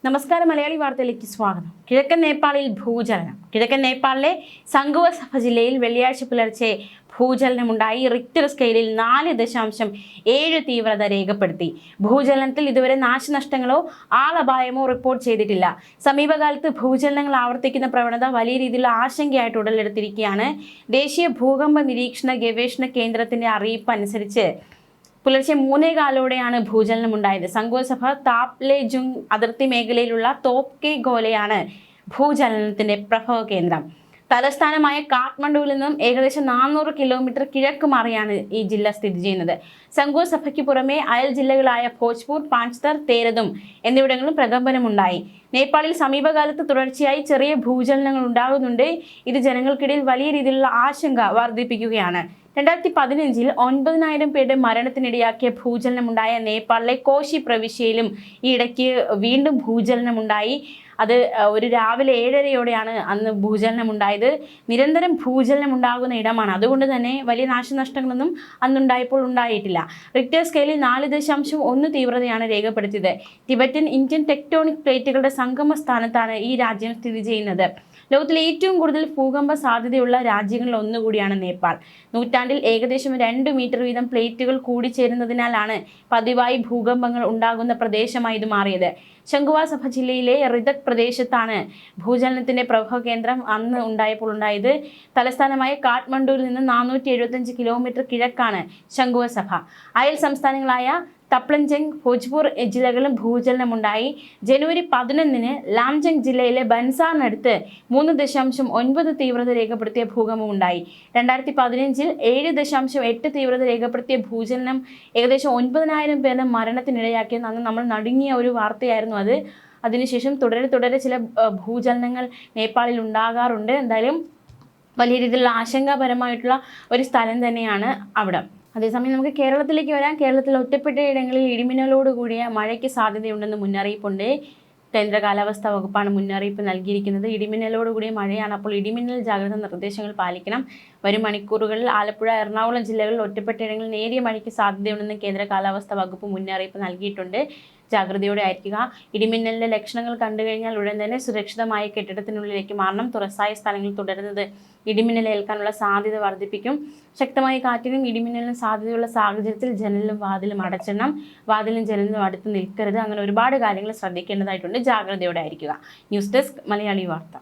നമസ്കാരം, മലയാളി വാർത്തയിലേക്ക് സ്വാഗതം. കിഴക്കൻ നേപ്പാളിൽ ഭൂചലനം. കിഴക്കൻ നേപ്പാളിലെ സംഗുവ സഫ ജില്ലയിൽ വെള്ളിയാഴ്ച പുലർച്ചെ ഭൂചലനമുണ്ടായി. റിക്ടർ സ്കെയിലിൽ 4.7 തീവ്രത രേഖപ്പെടുത്തി. ഭൂചലനത്തിൽ ഇതുവരെ നാശനഷ്ടങ്ങളോ ആളപായമോ റിപ്പോർട്ട് ചെയ്തിട്ടില്ല. സമീപകാലത്ത് ഭൂചലനങ്ങൾ ആവർത്തിക്കുന്ന പ്രവണത വലിയ രീതിയിലുള്ള ആശങ്കയായിട്ട് ഉടലെടുത്തിരിക്കുകയാണ്. ദേശീയ ഭൂകമ്പ നിരീക്ഷണ ഗവേഷണ കേന്ദ്രത്തിന്റെ അറിയിപ്പ് അനുസരിച്ച് പുലർച്ചെ 3:15 ഭൂചലനം ഉണ്ടായത്. സംഗുവ സഫ താപ്ലേജുങ് അതിർത്തി മേഖലയിലുള്ള തോപ്കെ ഗോലയാണ് ഭൂചലനത്തിന്റെ പ്രഭവ കേന്ദ്രം. തലസ്ഥാനമായ കാഠ്മണ്ഡുവിൽ നിന്നും ഏകദേശം 400 കിലോമീറ്റർ കിഴക്ക് മാറിയാണ് ഈ ജില്ല സ്ഥിതി ചെയ്യുന്നത്. സംഗുവ സഫയ്ക്ക് പുറമെ അയൽ ജില്ലകളായ ഭോജ്പൂർ, പാഞ്ച്തർ, തേരതും എന്നിവിടങ്ങളിലും പ്രകമ്പനമുണ്ടായി. നേപ്പാളിൽ സമീപകാലത്ത് തുടർച്ചയായി ചെറിയ ഭൂചലനങ്ങൾ ഉണ്ടാകുന്നുണ്ട്. ഇത് ജനങ്ങൾക്കിടയിൽ വലിയ രീതിയിലുള്ള ആശങ്ക വർദ്ധിപ്പിക്കുകയാണ്. 2015 9,000 പേരുടെ മരണത്തിനിടയാക്കിയ ഭൂചലനമുണ്ടായ നേപ്പാളിലെ കോശി പ്രവിശ്യയിലും ഈ ഇടയ്ക്ക് വീണ്ടും ഭൂചലനമുണ്ടായി. അത് ഒരു രാവിലെ 7:30 അന്ന് ഭൂചലനം ഉണ്ടായത്. നിരന്തരം ഭൂചലനം ഉണ്ടാകുന്ന ഇടമാണ്. അതുകൊണ്ട് തന്നെ വലിയ നാശനഷ്ടങ്ങളൊന്നും അന്നുണ്ടായപ്പോൾ ഉണ്ടായിട്ടില്ല. റിക്ടർ സ്കെയിലിൽ 4.1 തീവ്രതയാണ് രേഖപ്പെടുത്തിയത്. ടിബറ്റൻ ഇന്ത്യൻ ടെക്ടോണിക് പ്ലേറ്റുകളുടെ സംഗമ സ്ഥാനത്താണ് ഈ രാജ്യം സ്ഥിതി ചെയ്യുന്നത്. ലോകത്തിലെ ഏറ്റവും കൂടുതൽ ഭൂകമ്പ സാധ്യതയുള്ള രാജ്യങ്ങളിൽ ഒന്നുകൂടിയാണ് നേപ്പാൾ. നൂറ്റാണ്ടിൽ ഏകദേശം 2 മീറ്റർ വീതം പ്ലേറ്റുകൾ കൂടിച്ചേരുന്നതിനാലാണ് പതിവായി ഭൂകമ്പങ്ങൾ ഉണ്ടാകുന്ന പ്രദേശമായി ഇത് മാറിയത്. സംഗുവ സഫ ജില്ലയിലെ റിതക് പ്രദേശത്താണ് ഭൂചലനത്തിന്റെ പ്രഭവ കേന്ദ്രം അന്ന് ഉണ്ടായത്. തലസ്ഥാനമായ കാഠ്മണ്ഡുവിൽ നിന്ന് 475 കിലോമീറ്റർ കിഴക്കാണ് സംഗുവ സഫ. അയൽ സംസ്ഥാനങ്ങളായ തപ്ലഞ്ചങ്, ഭോജ്പൂർ ജില്ലകളിലും ഭൂചലനമുണ്ടായി. ജനുവരി 11 ലാംജങ് ജില്ലയിലെ ബൻസാറിനടുത്ത് 3.9 തീവ്രത രേഖപ്പെടുത്തിയ ഭൂകമ്പമുണ്ടായി. 2015 7.8 തീവ്രത രേഖപ്പെടുത്തിയ ഭൂചലനം ഏകദേശം 9,000 പേരുടെ മരണത്തിനിടയാക്കിയെന്ന് അന്ന് നമ്മൾ നടുങ്ങിയ ഒരു വാർത്തയായിരുന്നു അത്. അതിനുശേഷം തുടരെ ചില ഭൂചലനങ്ങൾ നേപ്പാളിൽ ഉണ്ടാകാറുണ്ട്. എന്തായാലും വലിയ രീതിയിലുള്ള ആശങ്കാപരമായിട്ടുള്ള ഒരു സ്ഥലം തന്നെയാണ് അവിടം. അതേസമയം നമുക്ക് കേരളത്തിലേക്ക് വരാം. കേരളത്തിൽ ഒറ്റപ്പെട്ട ഇടങ്ങളിൽ ഇടിമിന്നലോട് കൂടിയ മഴയ്ക്ക് സാധ്യതയുണ്ടെന്ന് മുന്നറിയിപ്പുണ്ട്. കേന്ദ്ര കാലാവസ്ഥാ വകുപ്പാണ് മുന്നറിയിപ്പ് നൽകിയിരിക്കുന്നത്. ഇടിമിന്നലോട് കൂടിയ മഴയാണ്. അപ്പോൾ ഇടിമിന്നൽ ജാഗ്രതാ നിർദ്ദേശങ്ങൾ പാലിക്കണം. വരും മണിക്കൂറുകളിൽ ആലപ്പുഴ, എറണാകുളം ജില്ലകളിൽ ഒറ്റപ്പെട്ട ഇടങ്ങളിൽ നേരിയ മഴയ്ക്ക് സാധ്യതയുണ്ടെന്ന് കേന്ദ്ര കാലാവസ്ഥാ വകുപ്പ് മുന്നറിയിപ്പ് നൽകിയിട്ടുണ്ട്. ജാഗ്രതയോടെ ആയിരിക്കുക. ഇടിമിന്നലിന്റെ ലക്ഷണങ്ങൾ കണ്ടു കഴിഞ്ഞാൽ ഉടൻ തന്നെ സുരക്ഷിതമായ കെട്ടിടത്തിനുള്ളിലേക്ക് മാറണം. തുറസായ സ്ഥലങ്ങളിൽ തുടരുന്നത് ഇടിമിന്നൽ ഏൽക്കാനുള്ള സാധ്യത വർദ്ധിപ്പിക്കും. ശക്തമായ കാറ്റിനും ഇടിമിന്നലിനും സാധ്യതയുള്ള സാഹചര്യത്തിൽ ജനലും വാതിലും അടച്ചിടണം. വാതിലും ജനലിനും അടുത്ത് നിൽക്കരുത്. അങ്ങനെ ഒരുപാട് കാര്യങ്ങൾ ശ്രദ്ധിക്കേണ്ടതായിട്ടുണ്ട്. ജാഗ്രതയോടെ ആയിരിക്കുക. ന്യൂസ് ഡെസ്ക്, മലയാളി വാർത്ത.